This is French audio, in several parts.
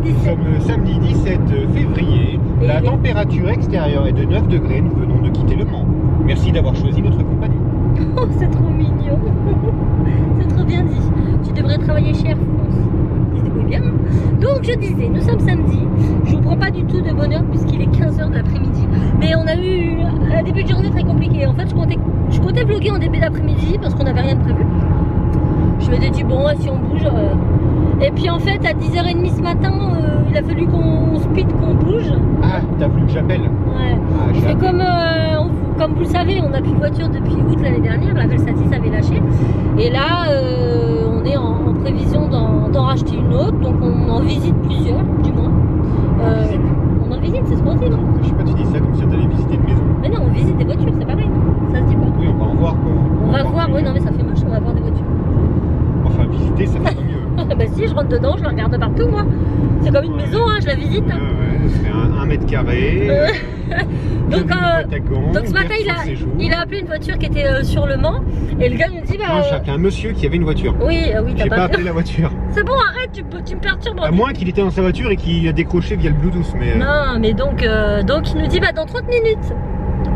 17. Nous sommes le samedi 17 février. Et La oui. température extérieure est de 9 degrés. Nous venons de quitter Le Mans. Merci d'avoir choisi notre compagnie. Oh, c'est trop mignon. C'est trop bien dit. Tu devrais travailler chez Air France. Il se débrouille bien. Hein. Donc, je disais, nous sommes samedi. Je vous prends pas du tout de bonheur puisqu'il est 15h de l'après-midi. Mais on a eu un début de journée très compliqué. En fait, je comptais vlogger en début d'après-midi parce qu'on n'avait rien de prévu. Je m'étais dit, bon, si on bouge. Et puis, en fait, à 10h30 ce matin, il a fallu qu'on speed, qu'on bouge. Ah, t'as voulu que j'appelle? Ouais. Ah, C'est comme vous le savez, on n'a plus de voiture depuis août l'année dernière. La Velsatis avait lâché. Et là, on est en prévision d'en racheter une autre. Donc, on en visite plusieurs, du moins. On en visite, c'est ce qu'on dit, non? Je sais pas, tu dis ça comme si on allait visiter une maison. Mais non, on visite des voitures, c'est pareil. Ça se dit pas. Oui, on va en voir quoi. On va voir, oui, non, mais ça fait moche, on va voir des voitures. Enfin, visiter, ça fait pas mieux. Bah si, je rentre dedans, je la regarde de partout, moi. C'est comme une maison, hein, je la visite. Hein. Ouais, ça fait 1 mètre carré. Donc ce matin, il a appelé une voiture qui était sur Le Mans. Et le gars me dit, bah... Non, j'ai appelé un monsieur qui avait une voiture. Oui, oui, t'as J'ai pas appelé la voiture. C'est bon, arrête, tu me perturbes. À moins qu'il était dans sa voiture et qu'il a décroché via le Bluetooth. Mais... Non, mais donc il nous dit, bah dans 30 minutes.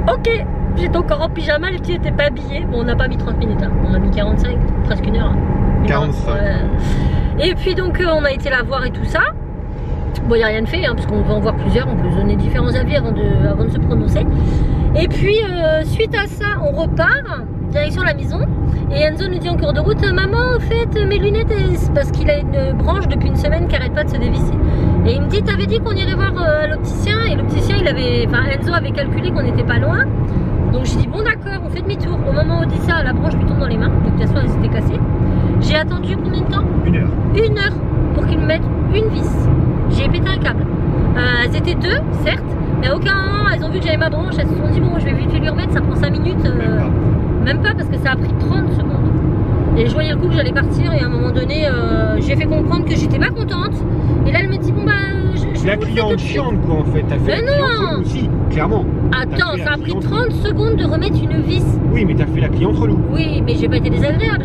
Ok, j'étais encore en pyjama, le petit était pas habillé. Bon, on n'a pas mis 30 minutes, hein. On a mis 45, presque une heure. Hein. 45. Et puis donc on a été la voir et tout ça. Bon, il n'y a rien de fait, hein, parce qu'on va en voir plusieurs, on peut se donner différents avis avant de se prononcer. Et puis suite à ça, on repart, direction la maison. Et Enzo nous dit en cours de route, maman, en fait, mes lunettes, c'est parce qu'il a une branche depuis une semaine qui n'arrête pas de se dévisser. Et il me dit, t'avais dit qu'on irait voir l'opticien. Et l'opticien, Enzo avait calculé qu'on n'était pas loin. Donc j'ai dit, bon d'accord, on fait demi-tour. Au moment où on dit ça, la branche lui tombe dans les mains. Donc de toute façon, elle s'était cassée. J'ai attendu combien de temps? 1 heure. 1 heure pour qu'ils me mettent une vis. J'ai pété un câble. Elles étaient 2, certes, mais à aucun moment elles ont vu que j'avais ma branche. Elles se sont dit, bon, je vais vite lui remettre, ça prend 5 minutes. Même pas, parce que ça a pris 30 secondes. Et je voyais le coup que j'allais partir, et à un moment donné, j'ai fait comprendre que j'étais pas contente. Et là, elle me dit, bon, bah, je la cliente chiante, quoi, en fait. T'as fait mais la non cliente relou aussi, clairement. Attends, ça a pris 30 secondes de remettre une vis. Oui, mais t'as fait la cliente relou. Oui, mais j'ai pas été désagréable,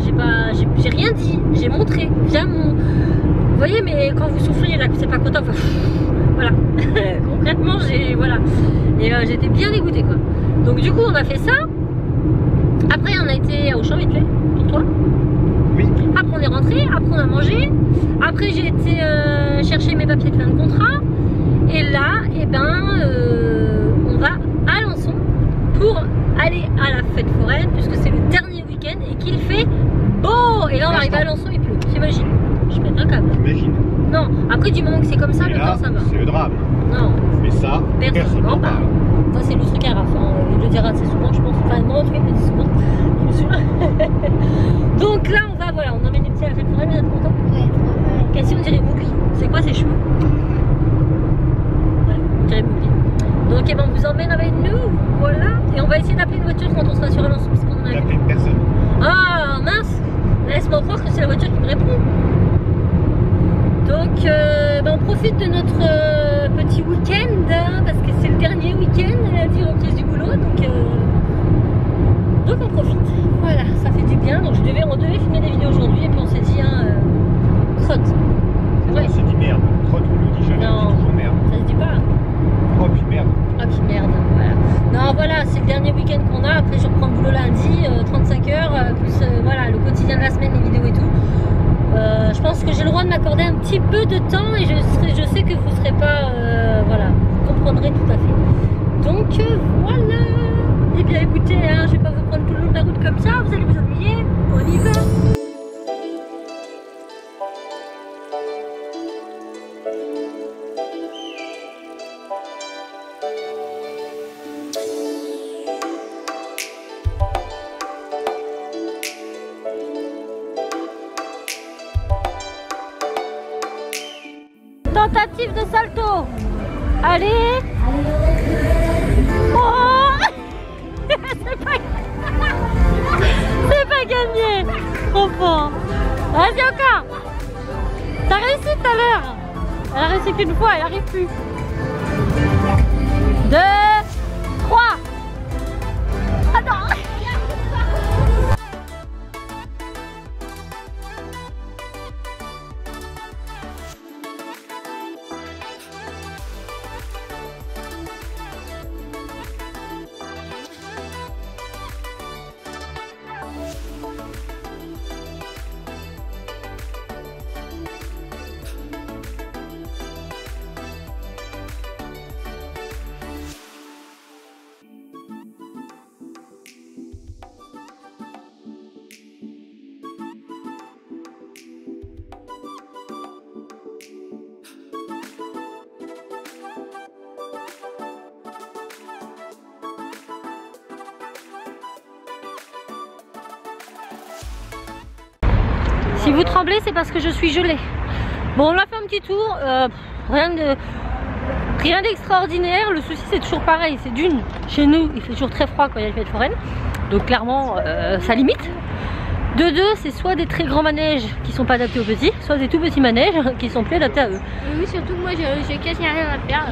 j'ai rien dit, j'ai montré. Via mon... Vous voyez, mais quand vous souffrez, là, que c'est pas content, enfin, voilà. Concrètement, voilà. Et j'étais bien dégoûtée, quoi. Donc du coup, on a fait ça. Après, on a été au champ vite fait, pour toi. Oui. Après, on est rentré, après, on a mangé. Après, j'ai été chercher mes papiers de fin de contrat. Et là, eh ben, on va à Alençon pour aller à la fête foraine, puisque c'est le dernier week-end et qu'il fait beau. Et là, on arrive à Alençon, il pleut. T'imagines? Je pète un câble. Imagine. Non, après, du moment que c'est comme ça, le temps, ça va. C'est le drame. Non. Mais ça, personne n'en parle. Ça, c'est le truc à Raph. Hein. Il le dira assez souvent, je pense. Enfin, moi, en tout cas, il me le dit souvent. Je me suis... Donc là, on va, voilà, on emmène les petits à la fête foraine. Vous êtes contents? Ouais. Cassie, on dirait Mougli. C'est quoi ces cheveux? Ouais, on dirait Mougli. Donc, eh ben, on vous emmène avec nous. Voilà. Et on va essayer d'appeler une voiture quand on sera sur Alençon. Parce qu'on en a D'appeler personne. Ah, mince. Laisse-moi croire que c'est la voiture qui me répond. Donc, ben, on profite de notre petit week-end, hein, parce que c'est le dernier week-end, elle a dit, reprise du boulot, donc on profite. Voilà, ça fait du bien. Donc on devait filmer des vidéos aujourd'hui, et puis on s'est dit, hein, crotte. Ouais. On s'est dit merde. Trotte, on le dit jamais, on dit toujours merde. Ça se dit pas. Oh, puis merde. Oh, puis merde, voilà. Non, voilà, c'est le dernier week-end qu'on a. Après, je reprends le boulot lundi, 35 heures, plus voilà, le quotidien de la semaine, les vidéos et tout. Je pense que j'ai le droit de m'accorder un petit peu de temps, et je sais que vous ne serez pas, voilà, vous comprendrez tout à fait. Donc voilà. Eh bien écoutez, hein, je vais pas vous prendre tout le long de la route comme ça, vous allez vous ennuyer. On y va. Tentative de salto. Allez. Oh. C'est pas gagné. Trop fort. Vas-y encore. T'as réussi tout à l'heure. Elle a réussi qu'une fois, elle arrive plus. 2, 3. Attends. Si vous tremblez, c'est parce que je suis gelée. Bon, on a fait un petit tour, rien d'extraordinaire. Le souci, c'est toujours pareil, c'est d'une, chez nous, il fait toujours très froid quand il y a les fêtes foraines. Donc clairement, ça limite. De deux, c'est soit des très grands manèges qui sont pas adaptés aux petits, soit des tout petits manèges qui sont plus adaptés à eux. Oui, surtout que moi j'ai quasi rien à faire.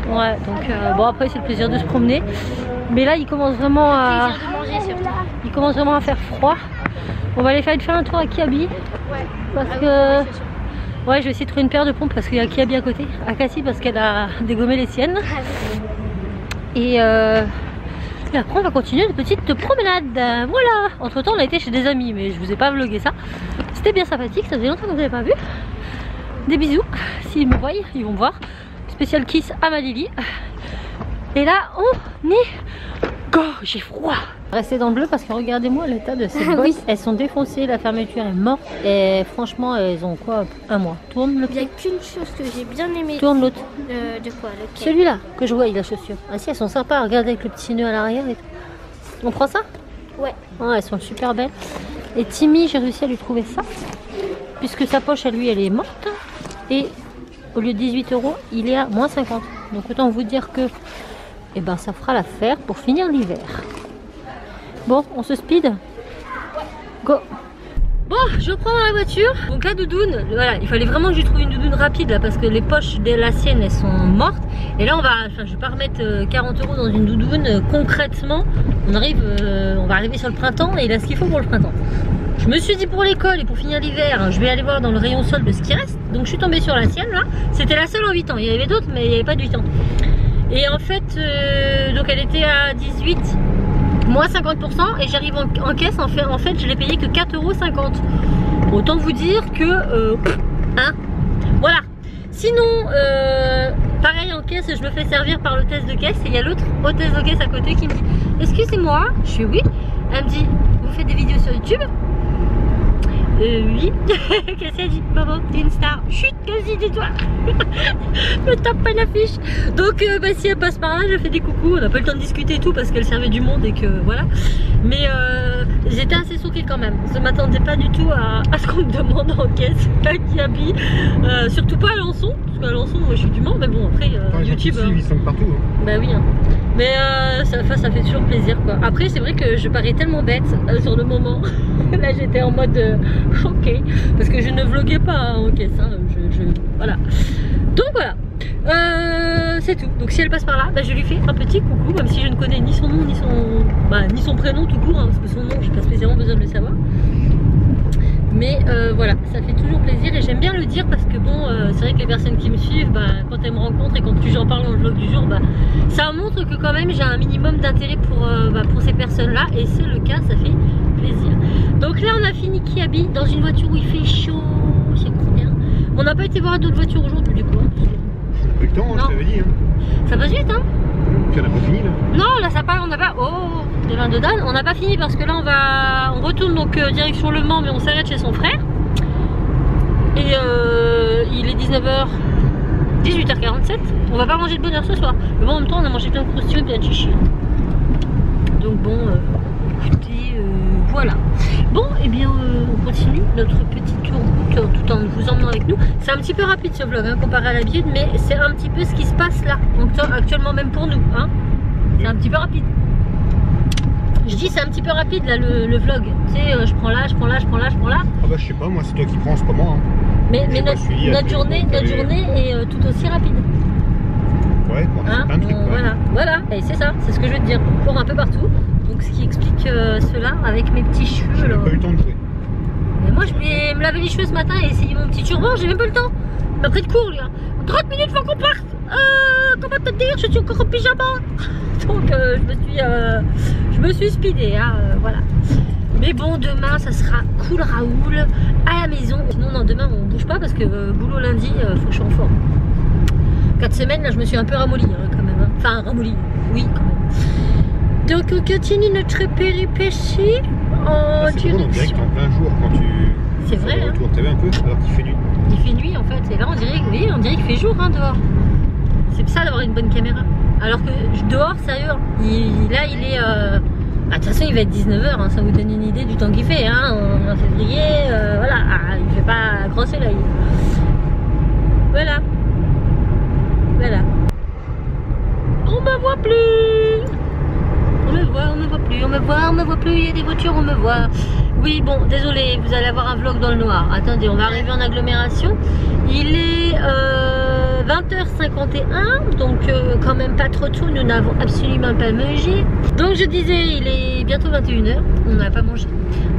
Ouais, donc bon, après c'est le plaisir de se promener. Mais là, il commence vraiment à... Le plaisir de manger surtout. Il commence vraiment à faire froid. On va aller faire un tour à Kiabi. Ouais. Parce que... Ouais, je vais essayer de trouver une paire de pompes parce qu'il y a Kiabi à côté. À Cassie parce qu'elle a dégommé les siennes. Et après on va continuer une petite promenade. Voilà. Entre temps on a été chez des amis, mais je vous ai pas vlogué ça. C'était bien sympathique, ça faisait longtemps que vous n'avez pas vu. Des bisous, s'ils me voient, ils vont me voir. Spécial kiss à ma Lily. Et là on est... Go, j'ai froid. Restez dans le bleu parce que regardez-moi l'état de ces bosses. Oui. Elles sont défoncées, la fermeture est morte. Et franchement elles ont quoi, un mois. Tourne le pied. Il n'y a qu'une chose que j'ai bien aimé. Tourne l'autre. De quoi? Celui-là que je vois, il a chaussures. Ah si, elles sont sympas, regardez avec le petit nœud à l'arrière et tout. On prend ça? Ouais. Ouais, elles sont super belles. Et Timmy, j'ai réussi à lui trouver ça. Puisque sa poche à lui, elle est morte. Et au lieu de 18 €, il est à moins 50. Donc autant vous dire que eh ben, ça fera l'affaire pour finir l'hiver. Bon, on se speed? Go! Bon, je reprends dans la voiture. Donc la doudoune, voilà, il fallait vraiment que je trouve une doudoune rapide là parce que les poches de la sienne elles sont mortes. Et là on va, enfin je vais pas remettre 40 € dans une doudoune. Concrètement, on va arriver sur le printemps et il a ce qu'il faut pour le printemps. Je me suis dit pour l'école et pour finir l'hiver, je vais aller voir dans le rayon solde de ce qui reste. Donc je suis tombée sur la sienne là. C'était la seule en 8 ans. Il y avait d'autres mais il n'y avait pas de 8 ans. Et en fait, donc elle était à 18, moins 50%, et j'arrive en caisse, en fait je l'ai payé que 4,50 €. Autant vous dire que, hein, voilà. Sinon, pareil en caisse, je me fais servir par l'hôtesse de caisse, et il y a l'autre hôtesse de caisse à côté qui me dit, excusez-moi, je fais oui. Elle me dit, vous faites des vidéos sur YouTube? Oui. Qu'est-ce qu'elle dit? Maman, t'es une star. Chut, vas-y, dis-toi. Me tape pas l'affiche. Donc, bah, si elle passe par là, je fais des coucous. On n'a pas le temps de discuter et tout parce qu'elle servait du monde et que voilà. Mais j'étais assez choquée quand même. Je ne m'attendais pas du tout à ce qu'on me demande en caisse à Kiabi. Surtout pas à Alençon. Parce qu'à Alençon, moi je suis du Mans. Mais bon, après, YouTube. Ils sont partout. Hein. Bah oui. Hein. Mais ça fait toujours plaisir quoi. Après, c'est vrai que je parais tellement bête sur le moment. Là, j'étais en mode choquée parce que je ne vloguais pas hein, en caisse. Hein, voilà. Donc voilà. C'est tout. Donc si elle passe par là, bah, je lui fais un petit coucou, même si je ne connais ni son nom ni son prénom tout court, hein, parce que son nom, j'ai pas spécialement besoin de le savoir. Mais voilà, ça fait toujours plaisir et j'aime bien le dire parce que bon, c'est vrai que les personnes qui me suivent, bah, quand elles me rencontrent et quand j'en parle dans le vlog du jour, bah, ça montre que quand même j'ai un minimum d'intérêt pour ces personnes-là et c'est le cas, ça fait plaisir. Donc là on a fini Kiabi dans une voiture où il fait chaud, c'est trop bien. On n'a pas été voir d'autres voitures aujourd'hui du coup. Hein. On n'a pas eu le temps, hein, je t'avais dit. Hein. Ça passe vite hein. Puis on n'a pas fini là. Non là ça part, on n'a pas... Oh, de l'un de Dan, on n'a pas fini parce que là on retourne donc direction Le Mans mais on s'arrête chez son frère. Et il est 19h, 18h47. On va pas manger de bonne heure ce soir. Mais bon en même temps on a mangé plein de croustilles et plein de chichi. Donc bon, écoutez, voilà. Bon, et eh bien on continue notre petit tour tout en vous emmenant avec nous. C'est un petit peu rapide ce vlog hein, comparé à l'habitude, mais c'est un petit peu ce qui se passe là, actuellement même pour nous. Hein. C'est un petit peu rapide. Je dis c'est un petit peu rapide là le vlog. Tu sais, je prends là, je prends là, je prends là, je prends là. Ah bah je sais pas, moi c'est toi qui prends, c'est pas moi. Hein. Mais notre journée est tout aussi rapide. Ouais, bon, hein, plein de trucs, voilà, et c'est ça, c'est ce que je veux te dire. On court un peu partout. Donc ce qui explique cela avec mes petits cheveux. J'ai pas eu le temps de jouer. Mais moi je vais me laver les cheveux ce matin et essayer mon petit turban, j'ai même pas le temps. Il m'a pris de court lui. Hein. 30 minutes faut qu'on parte. Comment te dire, je suis encore en pyjama. Donc je me suis speedée, hein, voilà. Mais bon, demain ça sera cool Raoul à la maison. Sinon non, demain on bouge pas parce que boulot lundi, faut que je sois en forme. 4 semaines là je me suis un peu ramollie hein, quand même. Hein. Enfin ramollie, oui quand même. Donc on continue notre péripétie en direction. Direct en plein jour quand tu... C'est vrai hein. T'as vu un peu alors qu'il fait nuit. Il fait nuit en fait et là on dirait qu'il fait jour hein, dehors. C'est ça d'avoir une bonne caméra. Alors que dehors sérieux, là il est De toute façon, il va être 19h, hein, ça vous donne une idée du temps qu'il fait. Hein, en février, voilà, il fait pas grand soleil. Voilà. Voilà. On me voit plus. On me voit plus, on me voit plus, il y a des voitures, on me voit. Oui, bon, désolé, vous allez avoir un vlog dans le noir. Attendez, on va arriver en agglomération. Il est 20h51, donc quand même pas trop tôt, nous n'avons absolument pas mangé. Donc je disais, il est bientôt 21h, on n'a pas mangé.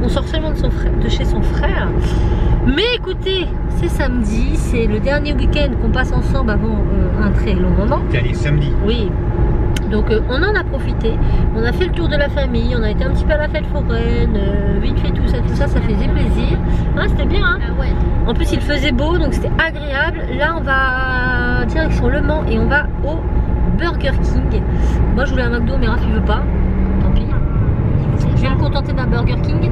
On sort seulement de chez son frère. Mais écoutez, c'est samedi, c'est le dernier week-end qu'on passe ensemble avant un très long moment. Dernier samedi. Oui. Donc on en a profité, on a fait le tour de la famille, on a été un petit peu à la fête foraine, vite fait tout ça faisait plaisir. Hein, c'était bien, hein. Ah ouais. En plus il faisait beau, donc c'était agréable. Là on va direction Le Mans et on va au Burger King. Moi je voulais un McDo mais Raph il veut pas, tant pis. Je vais me contenter d'un Burger King.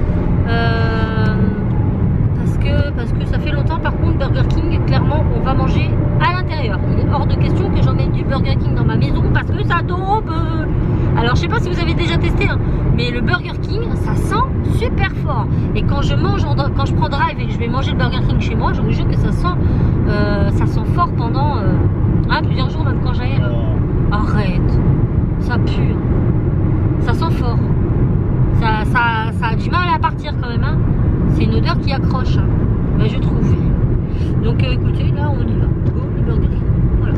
Parce que ça fait longtemps. Par contre Burger King, clairement on va manger à l'intérieur. Il est hors de question que j'emmène du Burger King dans ma maison parce que ça tombe. Alors je sais pas si vous avez déjà testé, hein, mais le Burger King ça sent super fort. Et quand je mange, quand je prends drive et que je vais manger le Burger King chez moi, je vous jure que ça sent fort pendant plusieurs jours, même quand j'aille. Arrête, ça pue, ça sent fort. Ça a du mal à partir quand même, hein. C'est une odeur qui accroche, hein. Ben, je trouve. Donc écoutez, là on y va. Go, le Burger King. Voilà.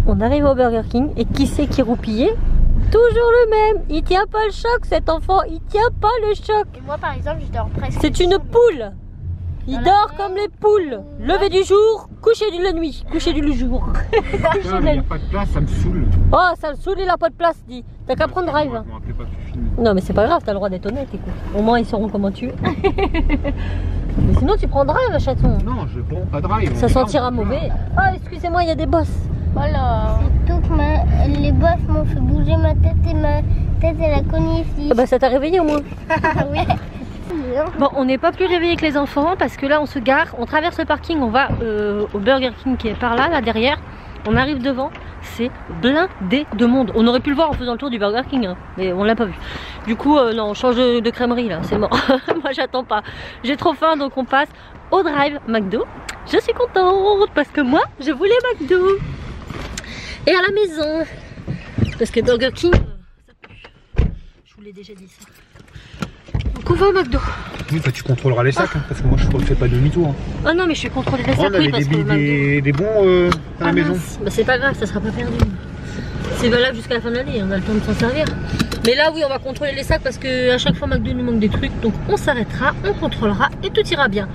On arrive au Burger King et qui c'est qui roupillait? Toujours le même. Il tient pas le choc, cet enfant. Il tient pas le choc. Et moi par exemple, je dors presque. C'est une poule. Il dort comme les poules. Lever du jour, coucher de la nuit. Coucher du jour. Il n'y a pas de place, ça me saoule. Oh, ça le saoule, il a pas de place, dit. T'as qu'à prendre drive. Je me rappelais pas que tu filmais. Non, mais c'est pas grave, t'as le droit d'être honnête, écoute. Au moins, ils sauront comment tu es. Mais sinon, tu prends drive, chaton. Non, je prends pas drive. Ça sentira mauvais. Ah, excusez-moi, il y a des bosses. Voilà. C'est tout que les bosses m'ont fait bouger ma tête et ma tête elle a cogné ici. Ah bah, ça t'a réveillé au moins. Oui. Bon, on n'est pas plus réveillé que les enfants parce que là, on se gare, on traverse le parking, on va au Burger King qui est par là, là derrière. On arrive devant, c'est blindé de monde. On aurait pu le voir en faisant le tour du Burger King, hein, mais on l'a pas vu. Du coup, non, on change de crèmerie là, c'est mort. Moi, j'attends pas. J'ai trop faim, donc on passe au drive McDo. Je suis contente parce que moi, je voulais McDo. Et à la maison, parce que Burger King, ça pue. Je vous l'ai déjà dit ça. Donc on va au McDo. Oui, bah, tu contrôleras les sacs, hein, parce que moi je ne fais pas demi-tour. Hein. Ah non, mais je suis contrôlée les sacs, On avait oui, parce que des bons à la maison. Bah, c'est pas grave, ça sera pas perdu. C'est valable jusqu'à la fin de l'année, on a le temps de s'en servir. Mais là, oui, on va contrôler les sacs parce qu'à chaque fois McDo nous manque des trucs. Donc on s'arrêtera, on contrôlera et tout ira bien.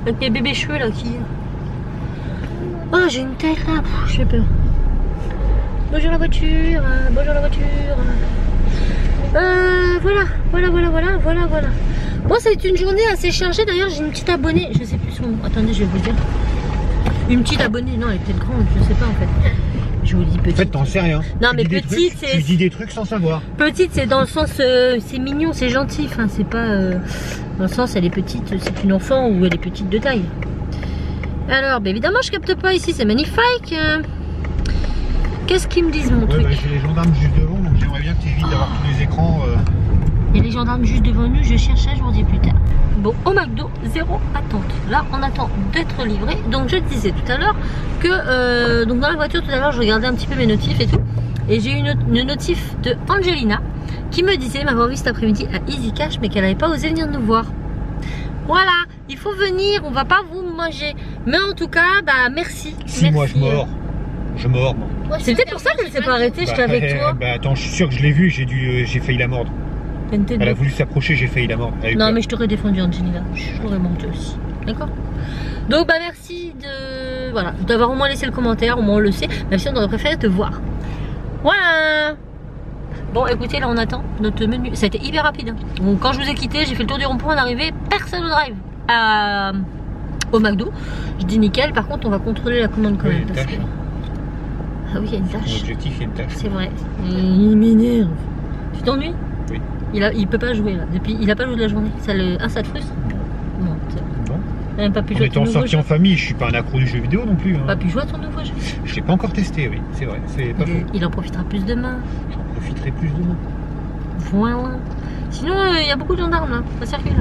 Avec mes bébés cheveux là qui... Oh, j'ai une tête là, j'ai peur. Bonjour la voiture, bonjour la voiture. Voilà. Bon, ça a été une journée assez chargée. D'ailleurs, j'ai une petite abonnée. Je sais plus son nom. Attendez, je vais vous dire. Une petite abonnée. Non, elle est peut-être grande. Je sais pas en fait. Je vous dis petite. En fait, t'en sais rien. Non, mais petite, c'est. Tu dis des trucs sans savoir. Petite, c'est dans le sens. C'est mignon, c'est gentil. Enfin, c'est pas. Dans le sens, elle est petite. C'est une enfant ou elle est petite de taille. Alors, bah, évidemment, je capte pas ici. C'est magnifique. Qu'est-ce qu'ils me disent, mon truc? Bah, j'ai les gendarmes juste devant, donc j'aimerais bien que tu évites d'avoir tous les écrans. Il y a les gendarmes juste devant nous, je cherche ça, je vous dis plus tard. Bon, au McDo, zéro attente. Là, on attend d'être livré. Donc, je te disais tout à l'heure que donc dans la voiture, tout à l'heure, je regardais un petit peu mes notifs et tout. Et j'ai eu une notif de Angelina qui me disait m'avoir vu cet après-midi à Easy Cash, mais qu'elle n'avait pas osé venir nous voir. Voilà, il faut venir, on va pas vous manger. Mais en tout cas, bah merci. Si, merci. moi, je mords. Je mords, moi. C'est peut-être pour ça qu'elle s'est pas arrêtée, j'étais avec toi. Bah attends, je suis sûr que je l'ai vu, j'ai failli la mordre. Elle a voulu s'approcher, j'ai failli la mordre. Non, mais je t'aurais défendu, Angelina. Je t'aurais menti aussi. D'accord? Donc, bah merci de voilà, d'avoir au moins laissé le commentaire, au moins on le sait. Même si on aurait préféré te voir. Voilà. Bon, écoutez, là on attend notre menu. Ça a été hyper rapide. Hein. Donc, quand je vous ai quitté, j'ai fait le tour du rond-point, on est arrivé, personne au drive. Au McDo. Je dis nickel. Par contre, on va contrôler la commande quand même. Parce que... Ah oui, il y a une tâche. L'objectif, il y a une tâche. C'est vrai. Il m'énerve. Tu t'ennuies? Oui. Il peut pas jouer là. Depuis, il a pas joué de la journée. Ça te frustre? Non. Bon. Il a même pas pu jouer à ton étant nouveau sorti jeu. en famille, je suis pas un accro du jeu vidéo non plus. Hein. Pas pu jouer à ton nouveau jeu. Je l'ai pas encore testé, oui. C'est vrai. C'est pas faux. Il en profitera plus demain. J'en profiterai plus demain. Voilà. Sinon, il y a beaucoup de gendarmes là, ça circule.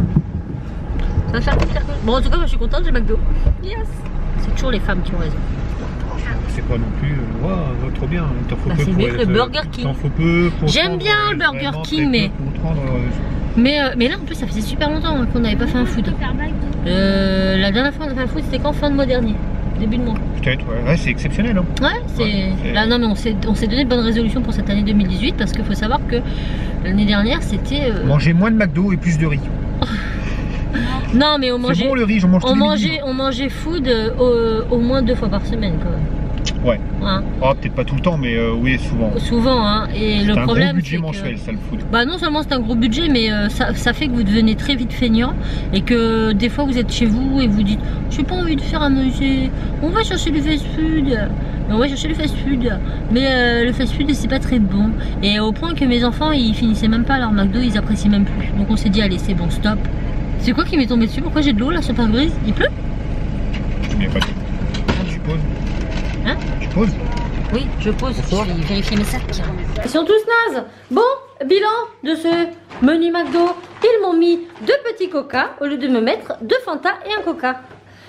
Ça circule. Bon, en tout cas, moi je suis contente, j'ai McDo. Yes. C'est toujours les femmes qui ont raison. C'est pas non plus. Wow, trop bien. T'en faut Bah, peu c'est pour mieux que le Burger King. T'en faut peu pour. J'aime bien le Burger King, mais là en plus, ça faisait super longtemps qu'on n'avait pas fait un food. La dernière fois qu'on a fait un food, c'était quand fin de mois dernier, début de mois. Peut-être, ouais, c'est exceptionnel. Hein. Ouais, c'est. Là, non, mais on s'est donné de bonnes résolutions pour cette année 2018 parce qu'il faut savoir que l'année dernière, c'était. Manger moins de McDo et plus de riz. Non, mais on mangeait. C'est bon le riz, j'en mange tous les midis. On mangeait food au moins 2 fois par semaine quand même. Ouais. Hein. Oh, peut-être pas tout le temps, mais oui, souvent. Souvent, hein. Et le problème. C'est un gros budget mensuel, ça, le food. Bah, non seulement c'est un gros budget, mais ça fait que vous devenez très vite feignant et que des fois vous êtes chez vous et vous dites j'ai pas envie de faire à manger, on va chercher du fast food. On va chercher le fast food, mais le fast food c'est pas très bon. Et au point que mes enfants ils finissaient même pas leur McDo, ils apprécient même plus. Donc on s'est dit allez, c'est bon, stop. C'est quoi qui m'est tombé dessus? Pourquoi j'ai de l'eau là sur pare-brise? Il pleut? Je n'ai pas dit. Tu poses? Hein? Tu poses? Oui, je pose. Je vais vérifier mes sacs. Ils sont tous nazes. Bon, bilan de ce menu McDo. Ils m'ont mis 2 petits coca au lieu de me mettre 2 Fanta et un coca.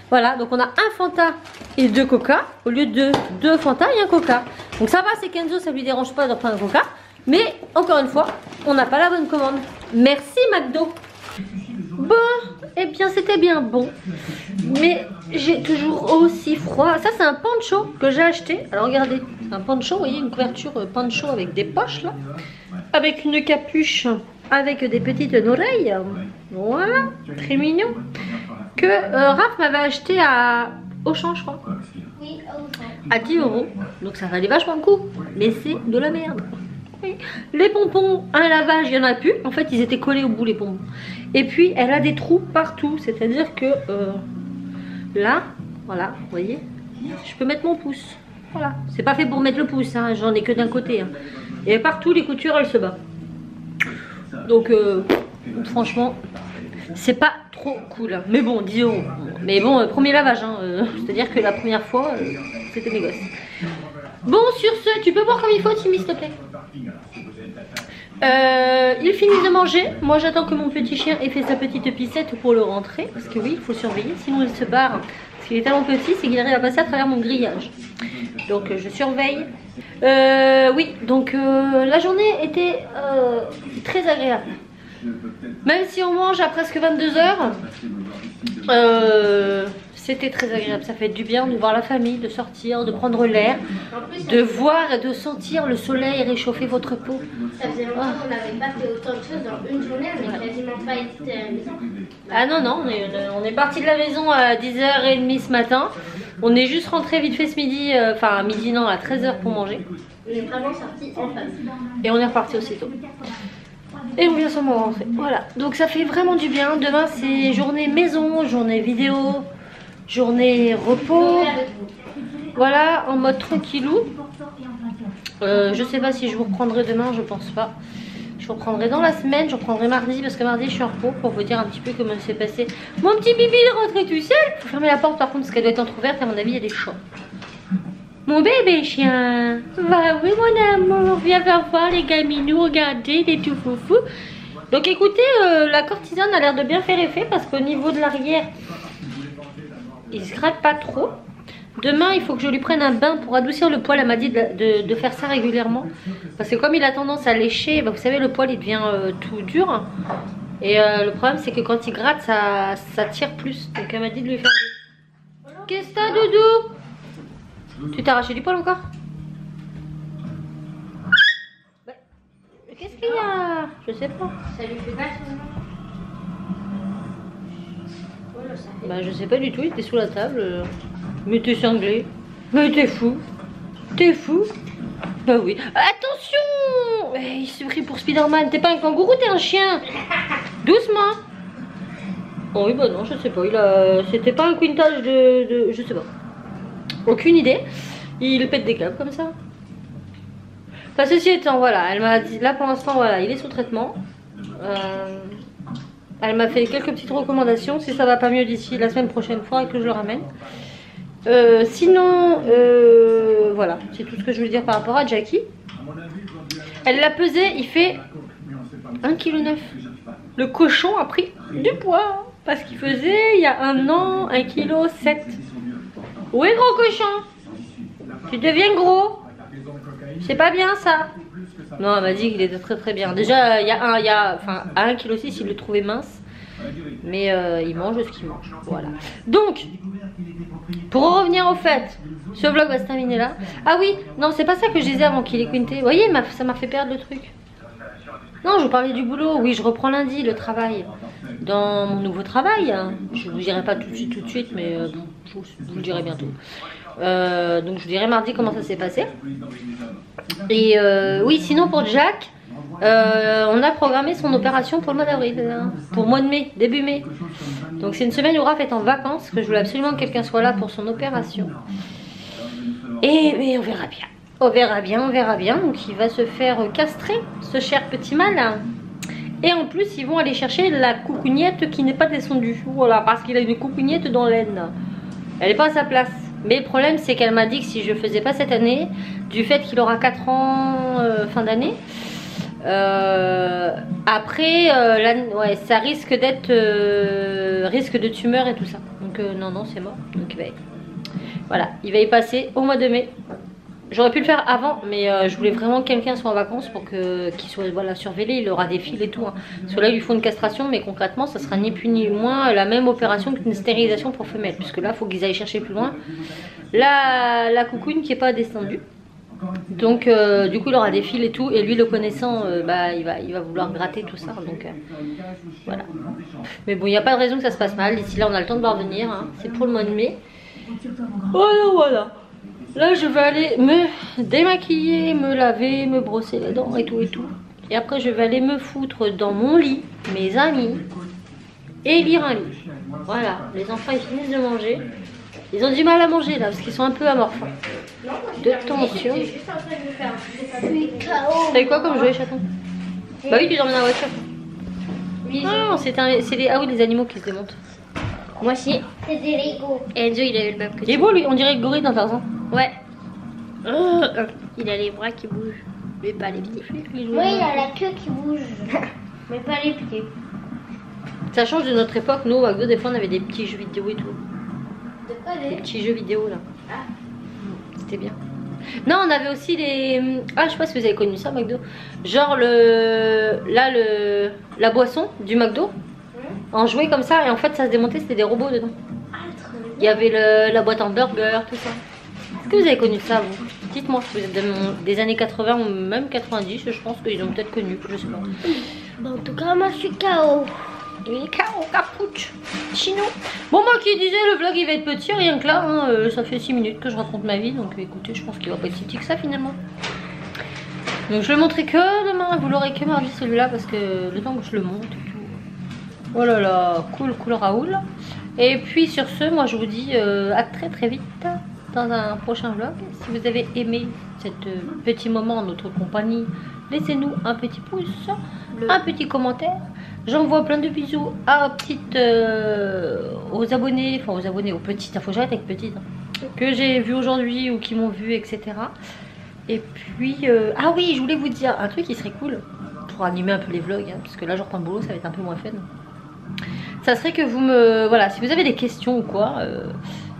Voilà, donc on a un Fanta et 2 coca au lieu de 2 Fanta et un coca. Donc ça va, c'est Kenzo, ça lui dérange pas de prendre un coca. Mais encore une fois, on n'a pas la bonne commande. Merci McDo. Bon, eh bien c'était bien bon. Mais j'ai toujours aussi froid. Ça c'est un poncho que j'ai acheté. Alors regardez, un poncho, vous voyez, une couverture poncho avec des poches là. Avec une capuche, avec des petites oreilles. Voilà, très mignon. Que Raph m'avait acheté à Auchan, je crois. Oui, À 10 €. Donc ça valait vachement le coup. Mais c'est de la merde. Les pompons, un lavage, il n'y en a plus. En fait, ils étaient collés au bout, les pompons. Et puis, elle a des trous partout. C'est-à-dire que là, voilà, vous voyez, je peux mettre mon pouce. Voilà. C'est pas fait pour mettre le pouce, hein. J'en ai que d'un côté. Hein. Et partout, les coutures, elles se battent. Donc, franchement, c'est pas trop cool. Hein. Mais bon, 10 €. Mais bon, premier lavage. Hein. C'est-à-dire que la première fois, c'était mes gosses. Bon, sur ce, tu peux voir comme il faut, Timmy, s'il te plaît. Ils finissent de manger. Moi, j'attends que mon petit chien ait fait sa petite pissette pour le rentrer. Parce que oui, il faut surveiller, sinon il se barre. Parce qu'il est tellement petit, c'est qu'il arrive à passer à travers mon grillage. Donc, je surveille. Oui, donc la journée était très agréable. Même si on mange à presque 22 h, c'était très agréable. Ça fait du bien de voir la famille, de sortir, de prendre l'air, de voir et de sentir le soleil réchauffer votre peau. Ça faisait longtemps qu'on n'avait pas fait autant de choses dans une journée. On n'a quasiment pas été à la maison. Ah non, non, on est parti de la maison à 10h30 ce matin. On est juste rentré vite fait ce midi, enfin à midi non, à 13 h pour manger. On est vraiment sortis en famille. Et on est reparti aussitôt. Et on vient seulement rentrer. Voilà, donc ça fait vraiment du bien. Demain c'est journée maison, journée vidéo, journée repos. Voilà, en mode tranquillou. Je sais pas si je vous reprendrai demain, je pense pas. Je vous reprendrai dans la semaine, je reprendrai mardi parce que mardi je suis en repos pour vous dire un petit peu comment s'est passé. Mon petit bibi est rentré tout seul. Faut fermer la porte par contre parce qu'elle doit être entrouverte, à mon avis il y a des chats. Mon bébé chien. Bah oui mon amour, viens faire voir les gaminous, regardez, les tout foufou. Donc écoutez, la cortisone a l'air de bien faire effet parce qu'au niveau de l'arrière, il se gratte pas trop. Demain, il faut que je lui prenne un bain pour adoucir le poil. Elle m'a dit de faire ça régulièrement. Parce que comme il a tendance à lécher, bah, vous savez, le poil il devient tout dur. Et le problème, c'est que quand il gratte, ça tire plus. Donc elle m'a dit de lui faire... Qu'est-ce que t'as, Doudou? Tu t'es arraché du poil encore? Bah, qu'est-ce qu'il y a? Je sais pas. Ça lui fait pas son... Bah je sais pas du tout, il était sous la table. Mais t'es cinglé. Mais t'es fou. T'es fou. Bah oui. Attention, il se prie pour Spider-Man. T'es pas un kangourou, t'es un chien. Doucement. Oh oui bah non, je sais pas. C'était pas un quintage de... Je sais pas. Aucune idée. Il pète des câbles comme ça. Enfin ceci étant, voilà. Elle m'a dit, là pour l'instant, voilà, il est sous traitement. Elle m'a fait quelques petites recommandations. Si ça va pas mieux d'ici la semaine prochaine, fois que je le ramène. Sinon, voilà, c'est tout ce que je veux dire par rapport à Jackie. Elle l'a pesé, il fait 1,9 kg. Le cochon a pris du poids. Parce qu'il faisait, il y a un an, 1,7 kg. Où est gros cochon? Tu deviens gros. C'est pas bien ça. Non, elle m'a dit qu'il était très très bien. Déjà, à 1,6 kg, il le trouvait mince. Mais il mange ce qu'il mange. Voilà. Donc, pour revenir au fait, ce vlog va se terminer là. Ah oui, non, c'est pas ça que je disais avant qu'il ait quinté. Vous voyez, ça m'a fait perdre le truc. Non, je vous parlais du boulot. Oui, je reprends lundi le travail. Dans mon nouveau travail. Je vous dirai pas tout de suite, mais je vous le dirai bientôt. Donc je vous dirai mardi comment ça s'est passé. Et oui, sinon pour Jack, on a programmé son opération pour le mois d'avril, pour le mois de mai, début mai. Donc c'est une semaine où Raph est en vacances, que je voulais absolument que quelqu'un soit là pour son opération. Et on verra bien. On verra bien, on verra bien. Donc il va se faire castrer, ce cher petit mal. Et en plus, ils vont aller chercher la coucougnette qui n'est pas descendue. Voilà, parce qu'il a une coucougnette dans l'aine. Elle n'est pas à sa place. Mais le problème, c'est qu'elle m'a dit que si je ne faisais pas cette année, du fait qu'il aura 4 ans fin d'année, après, ouais, ça risque d'être risque de tumeur et tout ça. Donc non, c'est mort. Donc voilà, il va y passer au mois de mai. J'aurais pu le faire avant, mais je voulais vraiment que quelqu'un soit en vacances pour qu'il soit surveillé. Il aura des fils et tout. Parce que là, il lui faut une castration, mais concrètement, ça sera ni plus ni moins la même opération qu'une stérilisation pour femelle. Puisque là, il faut qu'ils aillent chercher plus loin la coucouine qui n'est pas descendue. Donc, du coup, il aura des fils et tout. Et lui, le connaissant, il va vouloir gratter tout ça. Donc, voilà. Mais bon, il n'y a pas de raison que ça se passe mal. D'ici là, on a le temps de voir venir. C'est pour le mois de mai. Voilà. Là, je vais aller me démaquiller, me laver, me brosser les dents et tout et tout. Et après, je vais aller me foutre dans mon lit, mes amis, et lire un livre. Voilà, les enfants, ils finissent de manger. Ils ont du mal à manger, là, parce qu'ils sont un peu amorphes. De tension. T'as quoi comme jouet, chaton? Bah oui, tu dormais dans la voiture. Non, c'est les animaux qui se démontent. Moi aussi. C'est des Lego. Enzo, il a eu le même que tu. Il est beau, lui, on dirait le gorille dans Tarzan. Ouais. Il a les bras qui bougent, mais pas les pieds. Oui, il a la queue qui bouge, mais pas les pieds. Ça change de notre époque. Nous, au McDo, des fois, on avait des petits jeux vidéo et tout. De quoi des petits jeux vidéo, là. Ah. C'était bien. Non, on avait aussi les... Ah, je sais pas si vous avez connu ça, McDo. Genre, la boisson du McDo. En jouet comme ça, et en fait, ça se démontait, c'était des robots dedans. Il y avait la boîte en burger, tout ça. Est-ce que vous avez connu ça, vous? Dites-moi, vous êtes des années 80 ou même 90, je pense qu'ils ont peut-être connu, je sais pas. Bon, en tout cas, moi, je suis KO. Il est KO, capuche, chino. Bon, moi qui disais, le vlog, il va être petit, rien que là, ça fait 6 minutes que je raconte ma vie, donc écoutez, je pense qu'il va pas être si petit que ça, finalement. Donc, je le montrerai que demain, vous l'aurez que mardi, celui-là, parce que le temps que je le monte et tout. Oh là là, cool Raoul. Et puis, sur ce, moi, je vous dis à très très vite dans un prochain vlog. Si vous avez aimé ce petit moment en notre compagnie, laissez-nous un petit pouce, un petit commentaire. J'envoie plein de bisous aux abonnés, aux petites, faut que j'arrête avec petites, que j'ai vu aujourd'hui ou qui m'ont vu, etc. Et puis, ah oui, je voulais vous dire un truc qui serait cool pour animer un peu les vlogs, parce que là, je reprends le boulot, ça va être un peu moins fun. Ça serait que vous me... Voilà, si vous avez des questions ou quoi,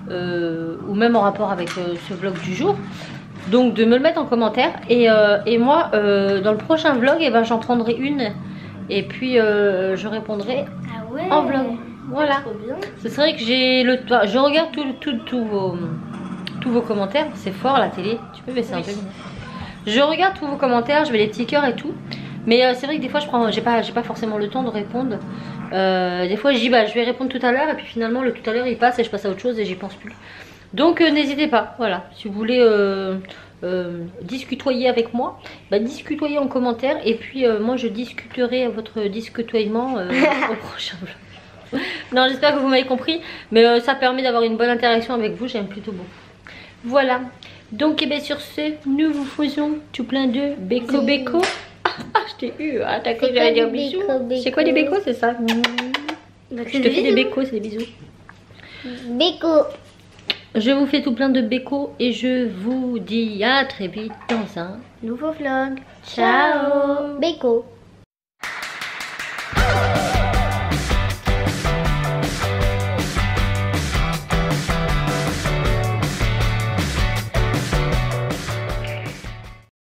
ou même en rapport avec ce vlog du jour, donc de me le mettre en commentaire. Et moi, dans le prochain vlog, j'en prendrai une. Et puis, je répondrai en vlog. Voilà. Ce serait que j'ai le... Je regarde tous vos commentaires. C'est fort, la télé. Tu peux baisser un peu. Je regarde tous vos commentaires, je mets les petits cœurs et tout. Mais c'est vrai que des fois, j'ai pas forcément le temps de répondre. Des fois, je dis je vais répondre tout à l'heure. Et puis finalement, le tout à l'heure, il passe et je passe à autre chose et j'y pense plus. Donc, n'hésitez pas. Voilà. Si vous voulez discutoyer avec moi, discutoyer en commentaire. Et puis, moi, je discuterai votre discutoiement au prochain vlog. Non, j'espère que vous m'avez compris. Mais ça permet d'avoir une bonne interaction avec vous. J'aime plutôt beaucoup. Voilà. Donc, sur ce, nous vous faisons tout plein de béco. Ah, je t'ai eu. Ah, t'as cru que j'allais dire bisous. C'est quoi des bécos, c'est ça? Je te fais des bécos, c'est des bisous. Béco. Je vous fais tout plein de bécos et je vous dis à très vite dans un nouveau vlog. Ciao. Béco.